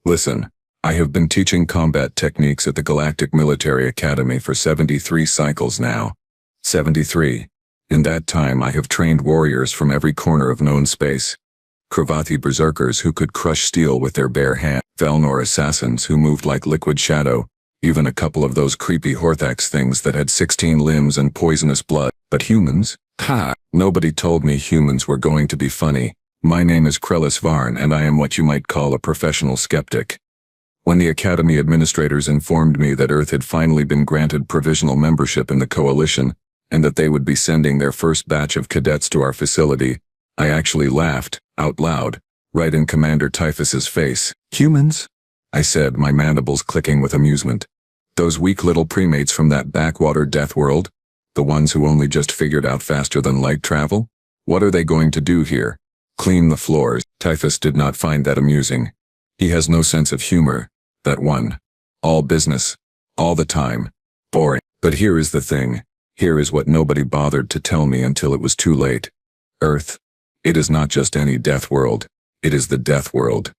Listen, I have been teaching combat techniques at the Galactic Military Academy for 73 cycles now. 73. In that time I have trained warriors from every corner of known space. Cravathi berserkers who could crush steel with their bare hand, Velnor assassins who moved like liquid shadow, even a couple of those creepy Horthax things that had 16 limbs and poisonous blood. But humans? Ha! Nobody told me humans were going to be funny. My name is Krellis Varn and I am what you might call a professional skeptic. When the Academy administrators informed me that Earth had finally been granted provisional membership in the Coalition, and that they would be sending their first batch of cadets to our facility, I actually laughed, out loud, right in Commander Typhus's face. Humans? I said, my mandibles clicking with amusement. Those weak little primates from that backwater Deathworld? The ones who only just figured out faster than light travel? What are they going to do here? Clean the floors. Typhus did not find that amusing. He has no sense of humor, that one. All business. All the time. Boring. But here is the thing. Here is what nobody bothered to tell me until it was too late. Earth. It is not just any death world. It is the death world.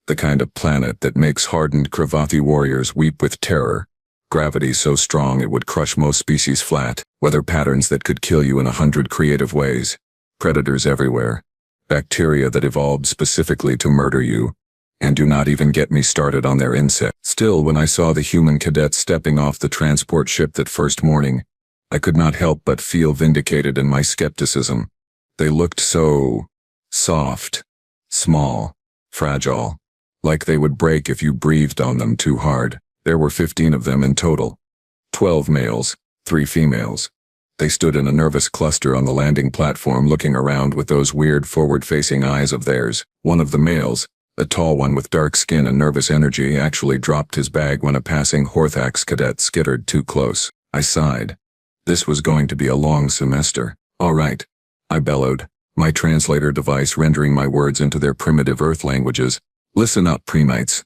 The kind of planet that makes hardened Cravathi warriors weep with terror. Gravity so strong it would crush most species flat. Weather patterns that could kill you in 100 creative ways. Predators everywhere. Bacteria that evolved specifically to murder you. And do not even get me started on their insects. Still, when I saw the human cadets stepping off the transport ship that first morning, I could not help but feel vindicated in my skepticism. They looked so soft, small, fragile, like they would break if you breathed on them too hard. There were 15 of them in total. 12 males, 3 females. They stood in a nervous cluster on the landing platform looking around with those weird forward-facing eyes of theirs. One of the males, a tall one with dark skin and nervous energy, actually dropped his bag when a passing Horthax cadet skittered too close. I sighed. This was going to be a long semester. All right, I bellowed, my translator device rendering my words into their primitive Earth languages. Listen up, primates.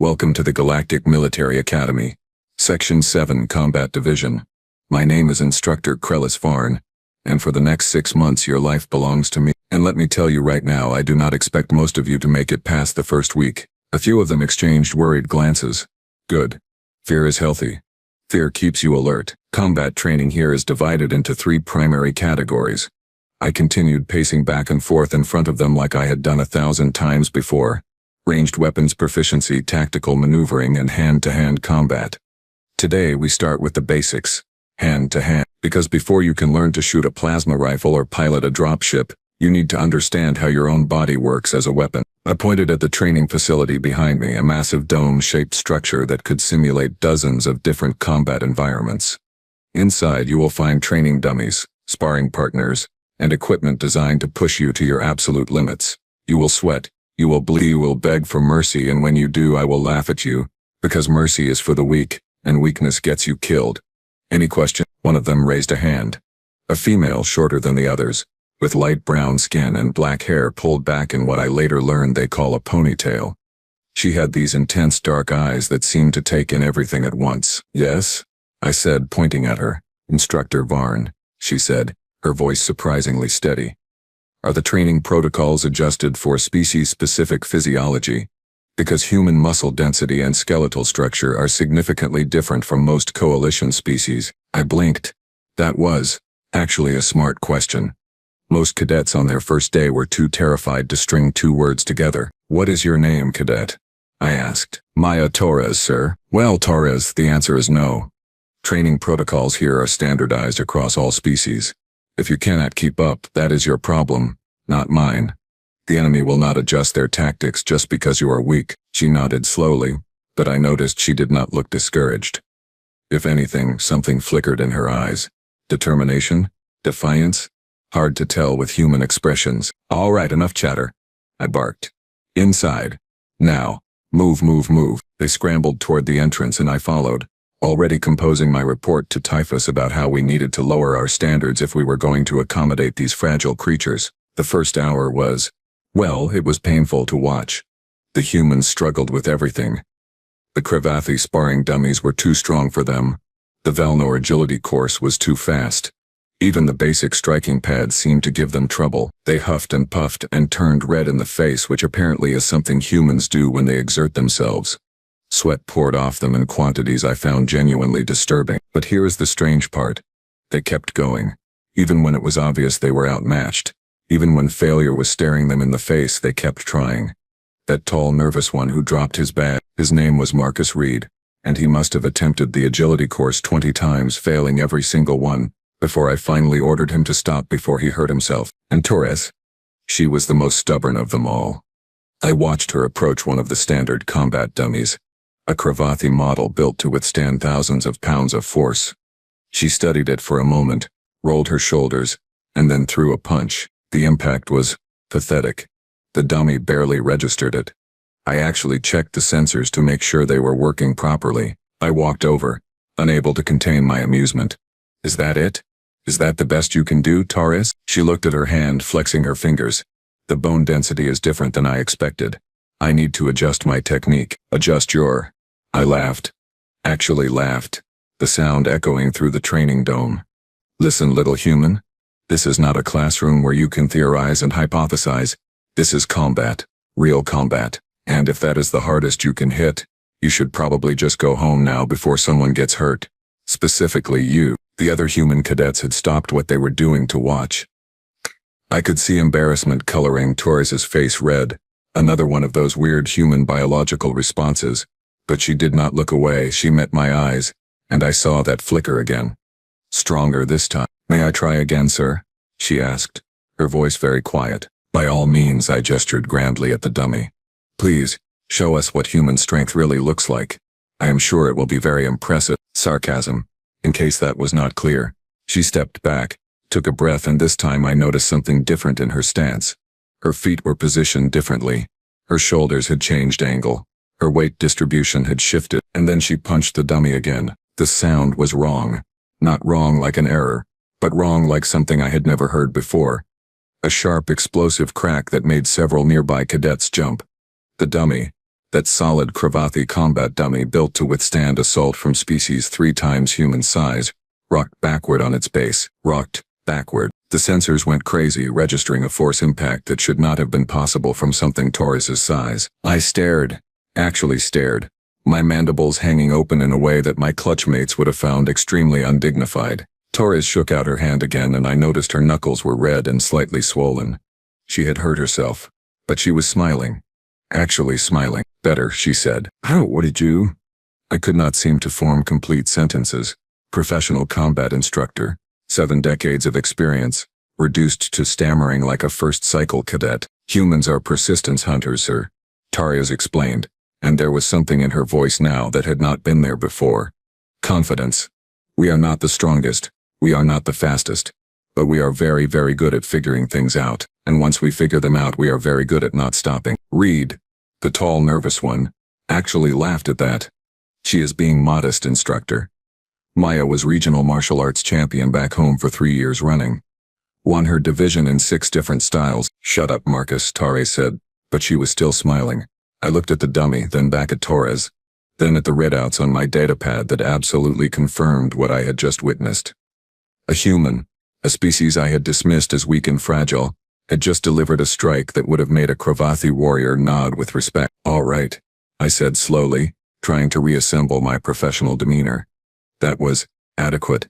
Welcome to the Galactic Military Academy. Section 7 Combat Division. My name is Instructor Krellis Varn, and for the next 6 months your life belongs to me. And let me tell you right now, I do not expect most of you to make it past the first week. A few of them exchanged worried glances. Good. Fear is healthy. Fear keeps you alert. Combat training here is divided into 3 primary categories. I continued pacing back and forth in front of them like I had done 1,000 times before. Ranged weapons proficiency, tactical maneuvering, and hand-to-hand combat. Today we start with the basics. Hand-to-hand. Because before you can learn to shoot a plasma rifle or pilot a dropship, you need to understand how your own body works as a weapon. I pointed at the training facility behind me, a massive dome-shaped structure that could simulate dozens of different combat environments. Inside you will find training dummies, sparring partners, and equipment designed to push you to your absolute limits. You will sweat, you will bleed, you will beg for mercy, and when you do I will laugh at you, because mercy is for the weak, and weakness gets you killed. Any question? One of them raised a hand. A female shorter than the others, with light brown skin and black hair pulled back in what I later learned they call a ponytail. She had these intense dark eyes that seemed to take in everything at once. Yes? I said, pointing at her. Instructor Varn, she said, her voice surprisingly steady. Are the training protocols adjusted for species-specific physiology? Because human muscle density and skeletal structure are significantly different from most coalition species. I blinked. That was, actually, a smart question. Most cadets on their first day were too terrified to string 2 words together. What is your name, cadet? I asked. Maya Torres, sir. Well, Torres, the answer is no. Training protocols here are standardized across all species. If you cannot keep up, that is your problem, not mine. The enemy will not adjust their tactics just because you are weak. She nodded slowly, but I noticed she did not look discouraged. If anything, something flickered in her eyes. Determination? Defiance? Hard to tell with human expressions. All right, enough chatter, I barked. Inside. Now. Move, move, move. They scrambled toward the entrance and I followed, already composing my report to Typhus about how we needed to lower our standards if we were going to accommodate these fragile creatures. The first hour was, well, it was painful to watch. The humans struggled with everything. The Cravathi sparring dummies were too strong for them. The Velnor agility course was too fast. Even the basic striking pads seemed to give them trouble. They huffed and puffed and turned red in the face, which apparently is something humans do when they exert themselves. Sweat poured off them in quantities I found genuinely disturbing. But here is the strange part. They kept going. Even when it was obvious they were outmatched. Even when failure was staring them in the face, they kept trying. That tall, nervous one who dropped his badge, his name was Marcus Reed, and he must have attempted the agility course 20 times, failing every single one, before I finally ordered him to stop before he hurt himself. And Torres? She was the most stubborn of them all. I watched her approach one of the standard combat dummies, a Cravathi model built to withstand thousands of pounds of force. She studied it for a moment, rolled her shoulders, and then threw a punch. The impact was pathetic. The dummy barely registered it. I actually checked the sensors to make sure they were working properly. I walked over, unable to contain my amusement. Is that it? Is that the best you can do, Torres? She looked at her hand, flexing her fingers. The bone density is different than I expected. I need to adjust my technique. Adjust your... I laughed. Actually laughed. The sound echoing through the training dome. Listen, little human. This is not a classroom where you can theorize and hypothesize. This is combat. Real combat. And if that is the hardest you can hit, you should probably just go home now before someone gets hurt. Specifically you. The other human cadets had stopped what they were doing to watch. I could see embarrassment coloring Torres's face red, another one of those weird human biological responses, but she did not look away. She met my eyes, and I saw that flicker again. Stronger this time. May I try again, sir? She asked, her voice very quiet. By all means, I gestured grandly at the dummy. Please, show us what human strength really looks like. I am sure it will be very impressive. Sarcasm. In case that was not clear. She stepped back, took a breath, and this time I noticed something different in her stance. Her feet were positioned differently. Her shoulders had changed angle. Her weight distribution had shifted, and then she punched the dummy again. The sound was wrong. Not wrong like an error, but wrong like something I had never heard before. A sharp, explosive crack that made several nearby cadets jump. The dummy, that solid Cravathi combat dummy built to withstand assault from species 3 times human size, rocked backward on its base. Rocked backward. The sensors went crazy, registering a force impact that should not have been possible from something Torres's size. I stared. Actually stared. My mandibles hanging open in a way that my clutchmates would have found extremely undignified. Torres shook out her hand again, and I noticed her knuckles were red and slightly swollen. She had hurt herself, but she was smiling. Actually smiling. Better, she said. How? What did you? I could not seem to form complete sentences. Professional combat instructor, 7 decades of experience, reduced to stammering like a first-cycle cadet. Humans are persistence hunters, sir. Torres explained, and there was something in her voice now that had not been there before. Confidence. We are not the strongest. We are not the fastest. But we are very, very good at figuring things out, and once we figure them out, we are very good at not stopping. Reed, the tall, nervous one, actually laughed at that. She is being modest, instructor. Maya was regional martial arts champion back home for 3 years running. Won her division in 6 different styles. Shut up, Marcus, Torres said, but she was still smiling. I looked at the dummy, then back at Torres, then at the readouts on my datapad that absolutely confirmed what I had just witnessed. A human, a species I had dismissed as weak and fragile, had just delivered a strike that would have made a Cravathi warrior nod with respect. All right, I said slowly, trying to reassemble my professional demeanor. That was adequate.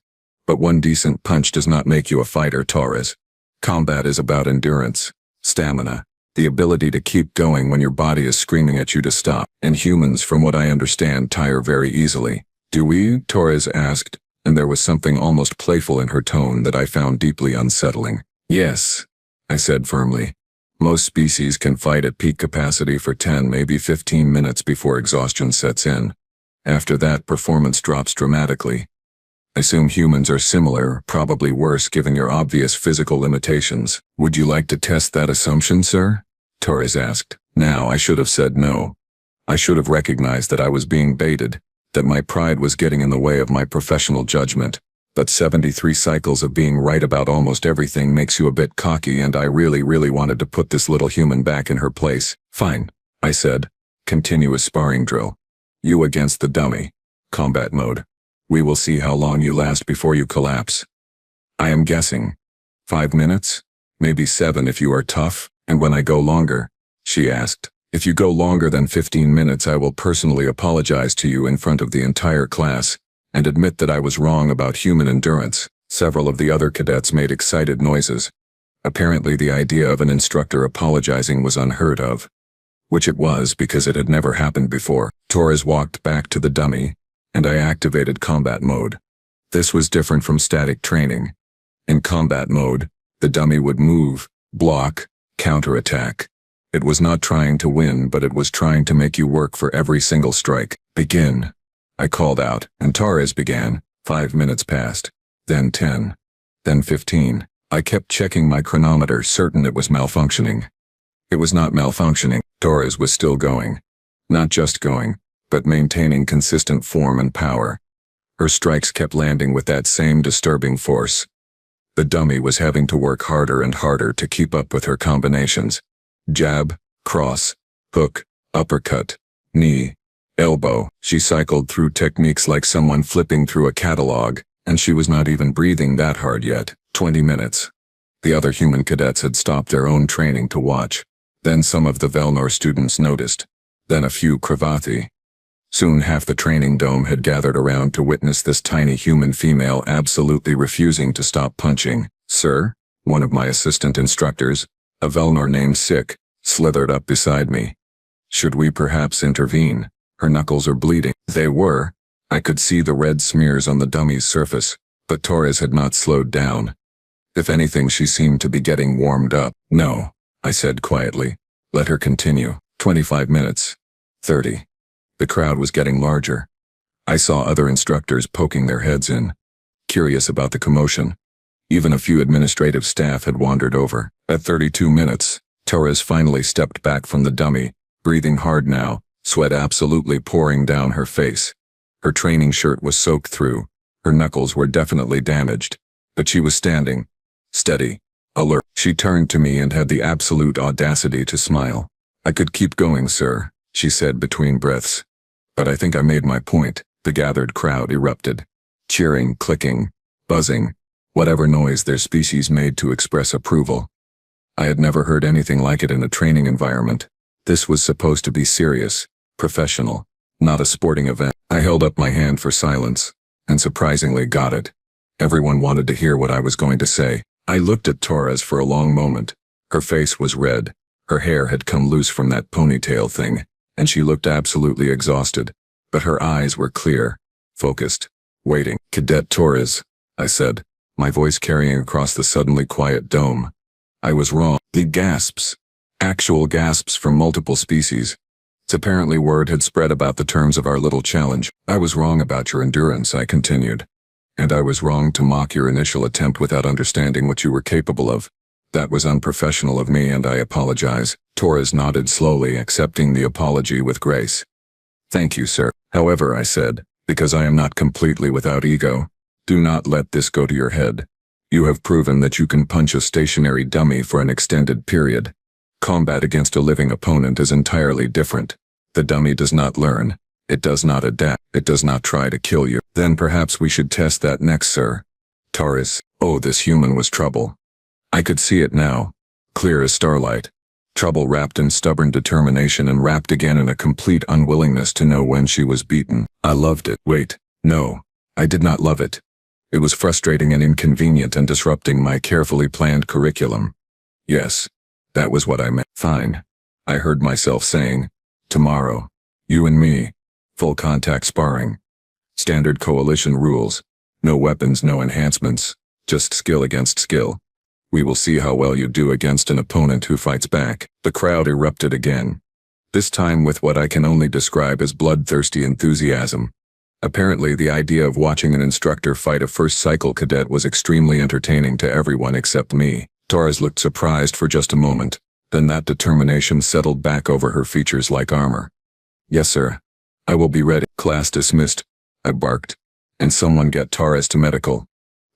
But one decent punch does not make you a fighter, Torres. Combat is about endurance, stamina, the ability to keep going when your body is screaming at you to stop. And humans, from what I understand, tire very easily. Do we? Torres asked, and there was something almost playful in her tone that I found deeply unsettling. Yes, I said firmly. Most species can fight at peak capacity for 10, maybe 15 minutes before exhaustion sets in. After that, performance drops dramatically. I assume humans are similar, probably worse given your obvious physical limitations. Would you like to test that assumption, sir? Torres asked. Now, I should have said no. I should have recognized that I was being baited, that my pride was getting in the way of my professional judgment. But 73 cycles of being right about almost everything makes you a bit cocky, and I really wanted to put this little human back in her place. Fine, I said. Continuous sparring drill. You against the dummy. Combat mode. We will see how long you last before you collapse. I am guessing. 5 minutes? Maybe 7 if you are tough, and when I go longer? She asked. If you go longer than 15 minutes I will personally apologize to you in front of the entire class, and admit that I was wrong about human endurance. Several of the other cadets made excited noises. Apparently the idea of an instructor apologizing was unheard of. Which it was because it had never happened before. Torres walked back to the dummy, and I activated combat mode. This was different from static training. In combat mode, the dummy would move, block, counterattack. It was not trying to win, but it was trying to make you work for every single strike. Begin. I called out, and Torres began. 5 minutes passed. Then 10. Then 15. I kept checking my chronometer, certain it was malfunctioning. It was not malfunctioning. Torres was still going. Not just going, but maintaining consistent form and power. Her strikes kept landing with that same disturbing force. The dummy was having to work harder and harder to keep up with her combinations. Jab, cross, hook, uppercut, knee, elbow. She cycled through techniques like someone flipping through a catalog, and she was not even breathing that hard yet. 20 minutes. The other human cadets had stopped their own training to watch. Then some of the Velnor students noticed. Then a few Kravathi. Soon half the training dome had gathered around to witness this tiny human female absolutely refusing to stop punching. Sir, one of my assistant instructors, a Velnor named Sick, slithered up beside me. Should we perhaps intervene? Her knuckles are bleeding. They were. I could see the red smears on the dummy's surface, but Torres had not slowed down. If anything, she seemed to be getting warmed up. No, I said quietly. Let her continue. 25 minutes. 30. The crowd was getting larger. I saw other instructors poking their heads in, curious about the commotion. Even a few administrative staff had wandered over. At 32 minutes, Torres finally stepped back from the dummy, breathing hard now, sweat absolutely pouring down her face. Her training shirt was soaked through. Her knuckles were definitely damaged, but she was standing, steady, alert. She turned to me and had the absolute audacity to smile. I could keep going, sir, she said between breaths. But I think I made my point. The gathered crowd erupted. Cheering, clicking, buzzing, whatever noise their species made to express approval. I had never heard anything like it in a training environment. This was supposed to be serious, professional, not a sporting event. I held up my hand for silence, and surprisingly got it. Everyone wanted to hear what I was going to say. I looked at Torres for a long moment. Her face was red. Her hair had come loose from that ponytail thing, and she looked absolutely exhausted. But her eyes were clear, focused, waiting. Cadet Torres, I said, my voice carrying across the suddenly quiet dome. I was wrong. The gasps. Actual gasps from multiple species. It's apparently word had spread about the terms of our little challenge. I was wrong about your endurance, I continued. And I was wrong to mock your initial attempt without understanding what you were capable of. That was unprofessional of me and I apologize. Torres nodded slowly, accepting the apology with grace. Thank you, sir. However, I said, because I am not completely without ego, do not let this go to your head. You have proven that you can punch a stationary dummy for an extended period. Combat against a living opponent is entirely different. The dummy does not learn. It does not adapt. It does not try to kill you. Then perhaps we should test that next, sir. Torres. Oh, this human was trouble. I could see it now. Clear as starlight. Trouble wrapped in stubborn determination and wrapped again in a complete unwillingness to know when she was beaten. I loved it. Wait. No. I did not love it. It was frustrating and inconvenient and disrupting my carefully planned curriculum. Yes. That was what I meant. Fine. I heard myself saying. Tomorrow. You and me. Full contact sparring. Standard coalition rules. No weapons, no enhancements. Just skill against skill. We will see how well you do against an opponent who fights back. The crowd erupted again. This time with what I can only describe as bloodthirsty enthusiasm. Apparently the idea of watching an instructor fight a first cycle cadet was extremely entertaining to everyone except me. Torres looked surprised for just a moment. Then that determination settled back over her features like armor. Yes, sir. I will be ready. Class dismissed. I barked. And someone get Torres to medical.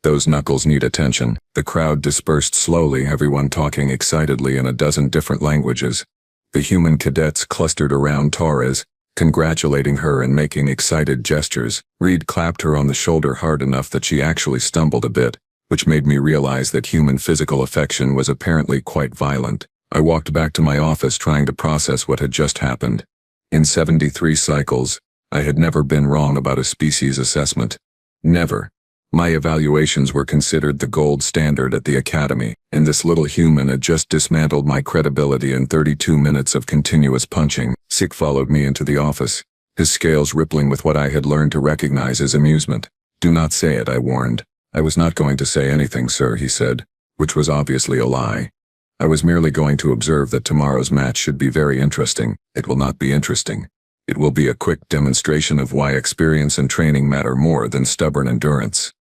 Those knuckles need attention. The crowd dispersed slowly, everyone talking excitedly in a dozen different languages. The human cadets clustered around Torres, congratulating her and making excited gestures. Reed clapped her on the shoulder hard enough that she actually stumbled a bit, which made me realize that human physical affection was apparently quite violent. I walked back to my office trying to process what had just happened. In 73 cycles, I had never been wrong about a species assessment. Never. My evaluations were considered the gold standard at the academy, and this little human had just dismantled my credibility in 32 minutes of continuous punching. Sick followed me into the office, his scales rippling with what I had learned to recognize as amusement. "Do not say it," I warned. "I was not going to say anything, sir," he said, which was obviously a lie. "I was merely going to observe that tomorrow's match should be very interesting." "It will not be interesting. It will be a quick demonstration of why experience and training matter more than stubborn endurance.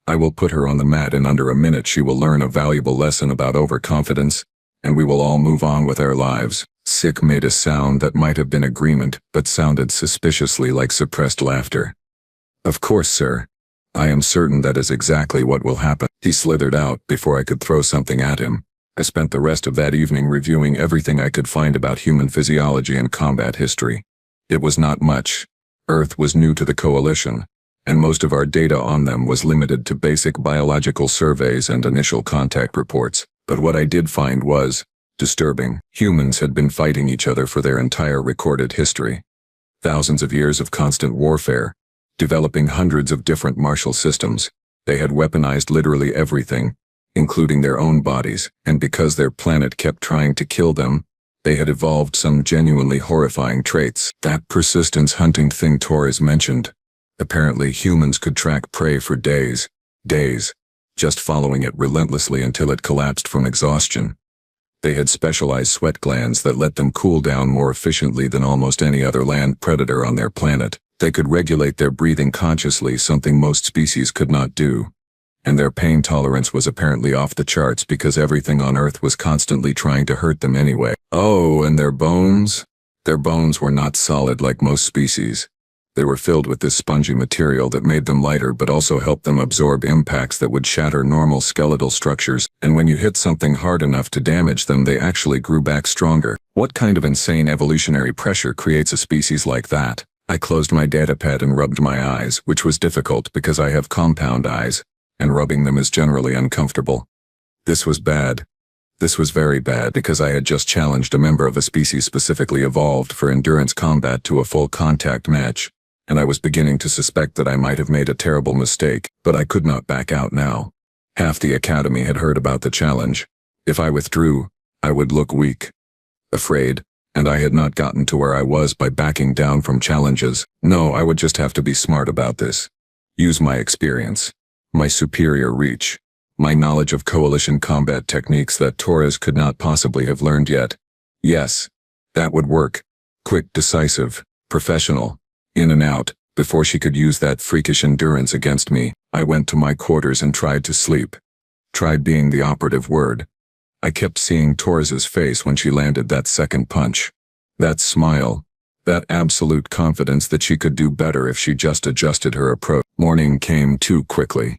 I will put her on the mat in under a minute. She will learn a valuable lesson about overconfidence, and we will all move on with our lives." Sick made a sound that might have been agreement, but sounded suspiciously like suppressed laughter. "Of course, sir. I am certain that is exactly what will happen." He slithered out before I could throw something at him. I spent the rest of that evening reviewing everything I could find about human physiology and combat history. It was not much. Earth was new to the Coalition, and most of our data on them was limited to basic biological surveys and initial contact reports. But what I did find was disturbing. Humans had been fighting each other for their entire recorded history. Thousands of years of constant warfare, developing hundreds of different martial systems. They had weaponized literally everything, including their own bodies, and because their planet kept trying to kill them, they had evolved some genuinely horrifying traits. That persistence hunting thing Torres mentioned. Apparently humans could track prey for days, just following it relentlessly until it collapsed from exhaustion. They had specialized sweat glands that let them cool down more efficiently than almost any other land predator on their planet. They could regulate their breathing consciously, something most species could not do. And their pain tolerance was apparently off the charts because everything on Earth was constantly trying to hurt them anyway. Oh, and their bones? Their bones were not solid like most species. They were filled with this spongy material that made them lighter but also helped them absorb impacts that would shatter normal skeletal structures, and when you hit something hard enough to damage them, they actually grew back stronger. What kind of insane evolutionary pressure creates a species like that? I closed my datapad and rubbed my eyes, which was difficult because I have compound eyes, and rubbing them is generally uncomfortable. This was bad. This was very bad because I had just challenged a member of a species specifically evolved for endurance combat to a full contact match, and I was beginning to suspect that I might have made a terrible mistake, but I could not back out now. Half the academy had heard about the challenge. If I withdrew, I would look weak, afraid, and I had not gotten to where I was by backing down from challenges. No, I would just have to be smart about this. Use my experience, my superior reach, my knowledge of coalition combat techniques that Torres could not possibly have learned yet. Yes, that would work. Quick, decisive, professional, in and out. Before she could use that freakish endurance against me, I went to my quarters and tried to sleep. Tried being the operative word. I kept seeing Torres's face when she landed that second punch. That smile. That absolute confidence that she could do better if she just adjusted her approach. Morning came too quickly.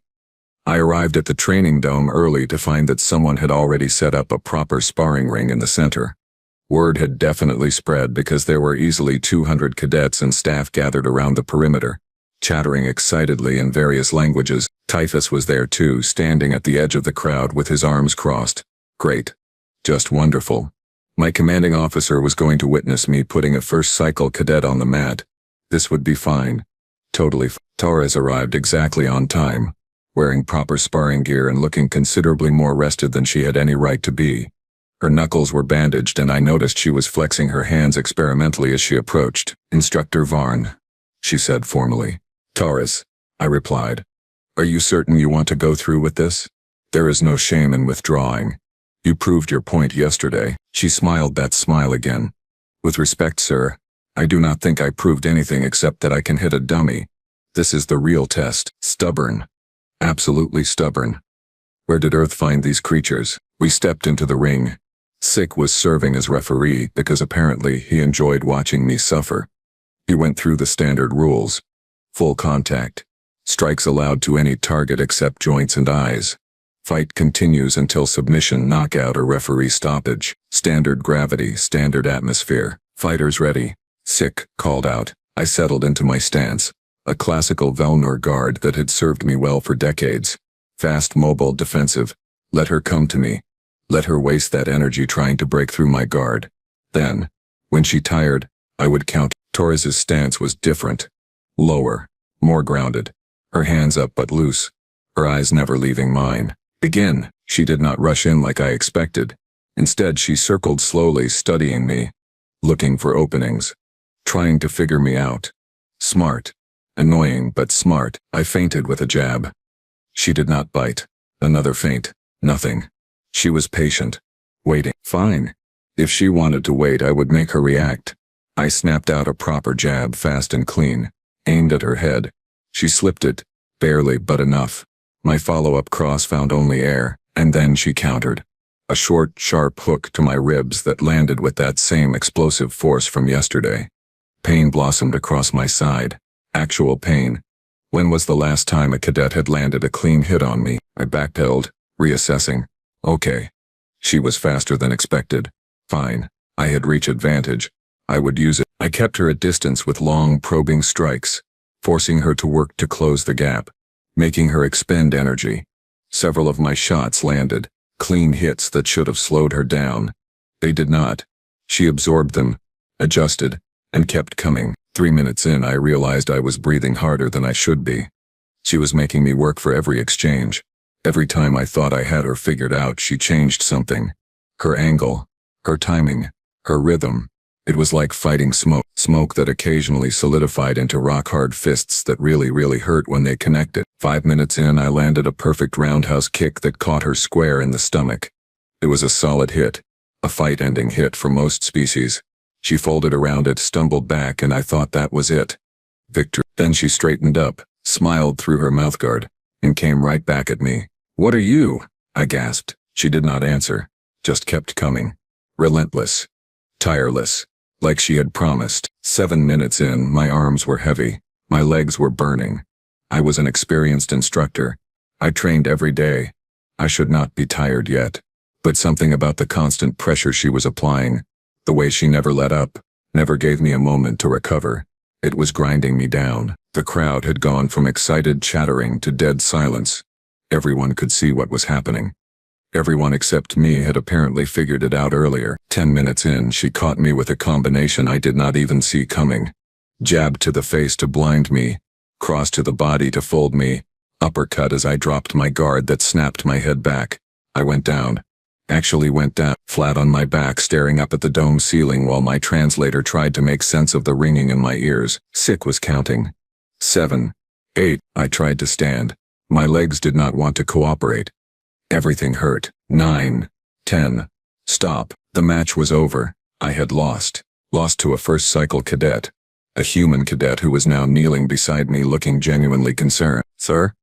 I arrived at the training dome early to find that someone had already set up a proper sparring ring in the center. Word had definitely spread because there were easily 200 cadets and staff gathered around the perimeter, chattering excitedly in various languages. Typhus was there too, standing at the edge of the crowd with his arms crossed. Great. Just wonderful. My commanding officer was going to witness me putting a first cycle cadet on the mat. This would be fine. Totally fine. Torres arrived exactly on time, wearing proper sparring gear and looking considerably more rested than she had any right to be. Her knuckles were bandaged and I noticed she was flexing her hands experimentally as she approached. "Instructor Varn," she said formally. "Torres," I replied. "Are you certain you want to go through with this? There is no shame in withdrawing. You proved your point yesterday." She smiled that smile again. "With respect, sir, I do not think I proved anything except that I can hit a dummy. This is the real test. Stubborn. Absolutely stubborn. Where did Earth find these creatures?" We stepped into the ring. Sick was serving as referee because apparently he enjoyed watching me suffer. He went through the standard rules. Full contact. Strikes allowed to any target except joints and eyes. Fight continues until submission, knockout, or referee stoppage. Standard gravity, standard atmosphere. Fighters ready. Sick called out. I settled into my stance. A classical Velnor guard that had served me well for decades. Fast, mobile, defensive. Let her come to me. Let her waste that energy trying to break through my guard. Then, when she tired, I would counter. Torres's stance was different. Lower. More grounded. Her hands up but loose. Her eyes never leaving mine. Begin. She did not rush in like I expected. Instead, she circled slowly, studying me. Looking for openings. Trying to figure me out. Smart. Annoying but smart. I feinted with a jab. She did not bite. Another feint. Nothing. She was patient. Waiting. Fine. If she wanted to wait, I would make her react. I snapped out a proper jab, fast and clean. Aimed at her head. She slipped it. Barely, but enough. My follow-up cross found only air, and then she countered. A short, sharp hook to my ribs that landed with that same explosive force from yesterday. Pain blossomed across my side. Actual pain. When was the last time a cadet had landed a clean hit on me? I backpedaled, reassessing. Okay. She was faster than expected. Fine. I had reach advantage. I would use it. I kept her at distance with long, probing strikes, forcing her to work to close the gap, making her expend energy. Several of my shots landed, clean hits that should have slowed her down. They did not. She absorbed them, adjusted, and kept coming. 3 minutes in, I realized I was breathing harder than I should be. She was making me work for every exchange. Every time I thought I had her figured out, she changed something. Her angle, her timing, her rhythm. It was like fighting smoke. Smoke that occasionally solidified into rock-hard fists that really hurt when they connected. 5 minutes in, I landed a perfect roundhouse kick that caught her square in the stomach. It was a solid hit. A fight-ending hit for most species. She folded around it, stumbled back, and I thought that was it. Victory. Then she straightened up, smiled through her mouthguard, and came right back at me. "What are you?" I gasped. She did not answer. Just kept coming. Relentless. Tireless. Like she had promised. 7 minutes in, my arms were heavy. My legs were burning. I was an experienced instructor. I trained every day. I should not be tired yet. But something about the constant pressure she was applying, the way she never let up, never gave me a moment to recover. It was grinding me down. The crowd had gone from excited chattering to dead silence. Everyone could see what was happening. Everyone except me had apparently figured it out earlier. 10 minutes in, she caught me with a combination I did not even see coming. Jab to the face to blind me. Cross to the body to fold me. Uppercut as I dropped my guard that snapped my head back. I went down. Actually went down, flat on my back, staring up at the dome ceiling while my translator tried to make sense of the ringing in my ears. Sick was counting. 7. 8. I tried to stand. My legs did not want to cooperate. Everything hurt. 9. 10. Stop. The match was over. I had lost. Lost to a first cycle cadet. A human cadet who was now kneeling beside me looking genuinely concerned. "Sir?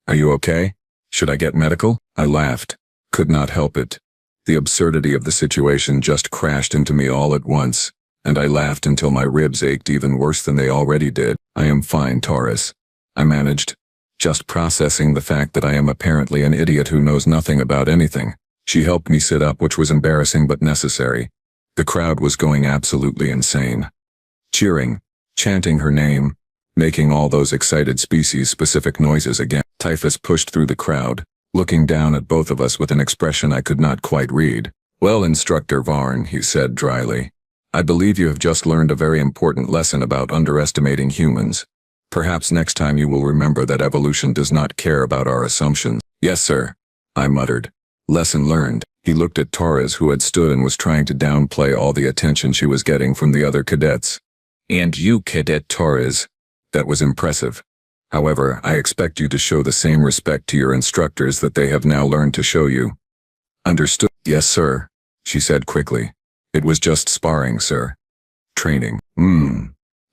Are you okay? Should I get medical?" I laughed. Could not help it. The absurdity of the situation just crashed into me all at once, and I laughed until my ribs ached even worse than they already did. "I am fine, Torres," I managed, just processing the fact that I am apparently an idiot who knows nothing about anything. She helped me sit up, which was embarrassing but necessary. The crowd was going absolutely insane. Cheering, chanting her name, making all those excited species-specific noises again. Typhus pushed through the crowd, looking down at both of us with an expression I could not quite read. "Well, Instructor Varn," he said dryly, "I believe you have just learned a very important lesson about underestimating humans. Perhaps next time you will remember that evolution does not care about our assumptions." "Yes, sir," I muttered. Lesson learned. He looked at Torres, who had stood and was trying to downplay all the attention she was getting from the other cadets. "And you, Cadet Torres." That was impressive. "However, I expect you to show the same respect to your instructors that they have now learned to show you." "Understood." "Yes, sir," she said quickly. "It was just sparring, sir." "Training."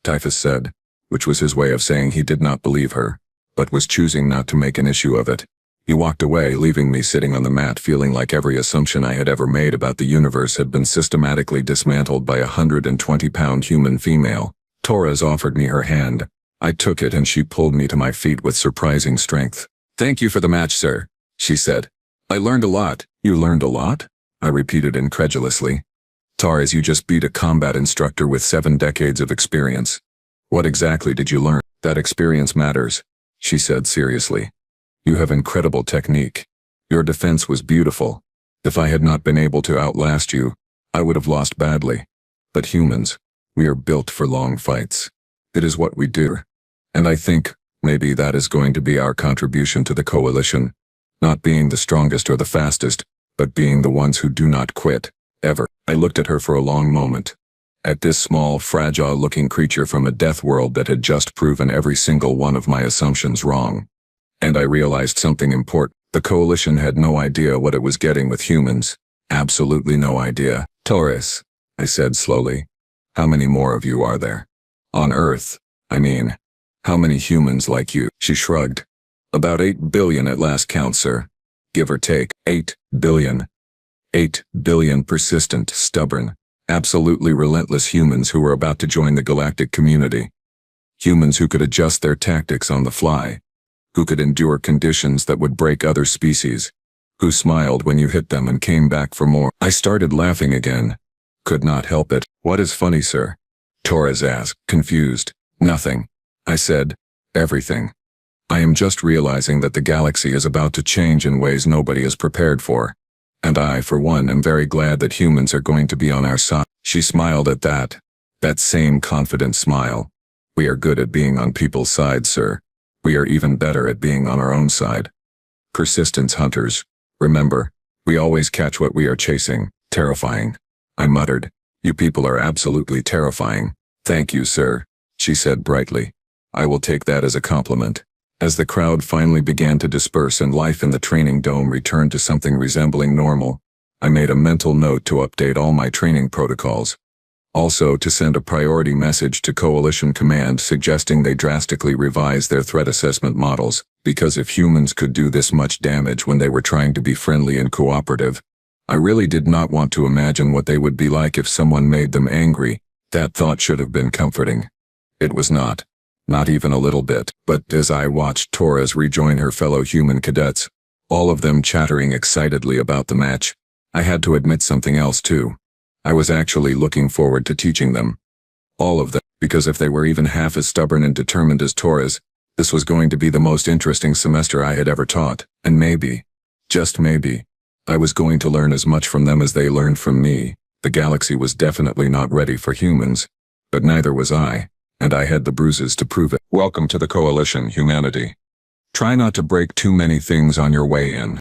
Typhus said, which was his way of saying he did not believe her, but was choosing not to make an issue of it. He walked away, leaving me sitting on the mat feeling like every assumption I had ever made about the universe had been systematically dismantled by a 120-pound human female. Torres offered me her hand. I took it and she pulled me to my feet with surprising strength. "Thank you for the match, sir," she said. "I learned a lot." "You learned a lot?" I repeated incredulously. "Torres, you just beat a combat instructor with 7 decades of experience. What exactly did you learn?" "That experience matters," she said seriously. You have incredible technique. Your defense was beautiful. If I had not been able to outlast you, I would have lost badly. But humans, we are built for long fights. It is what we do. And I think, maybe that is going to be our contribution to the coalition. Not being the strongest or the fastest, but being the ones who do not quit, ever. I looked at her for a long moment. At this small, fragile-looking creature from a death world that had just proven every single one of my assumptions wrong. And I realized something important. The coalition had no idea what it was getting with humans. Absolutely no idea. Torres, I said slowly. How many more of you are there? On Earth, I mean. How many humans like you? She shrugged. About 8 billion at last count, sir. Give or take, 8 billion. 8 billion persistent, stubborn, absolutely relentless humans who were about to join the galactic community. Humans who could adjust their tactics on the fly. Who could endure conditions that would break other species. Who smiled when you hit them and came back for more. I started laughing again. Could not help it. What is funny, sir? Torres asked, confused. Nothing. I said, everything. I am just realizing that the galaxy is about to change in ways nobody is prepared for. And I, for one, am very glad that humans are going to be on our side. She smiled at that. That same confident smile. We are good at being on people's side, sir. We are even better at being on our own side. Persistence hunters. Remember, we always catch what we are chasing. Terrifying. I muttered. You people are absolutely terrifying. Thank you, sir, she said brightly. I will take that as a compliment. As the crowd finally began to disperse and life in the training dome returned to something resembling normal, I made a mental note to update all my training protocols. Also to send a priority message to Coalition Command suggesting they drastically revise their threat assessment models, because if humans could do this much damage when they were trying to be friendly and cooperative, I really did not want to imagine what they would be like if someone made them angry. That thought should have been comforting. It was not. Not even a little bit. But as I watched Torres rejoin her fellow human cadets, all of them chattering excitedly about the match, I had to admit something else too. I was actually looking forward to teaching them. All of them, because if they were even half as stubborn and determined as Torres, this was going to be the most interesting semester I had ever taught, and maybe, just maybe, I was going to learn as much from them as they learned from me. The galaxy was definitely not ready for humans, but neither was I, and I had the bruises to prove it. Welcome to the Coalition, humanity. Try not to break too many things on your way in.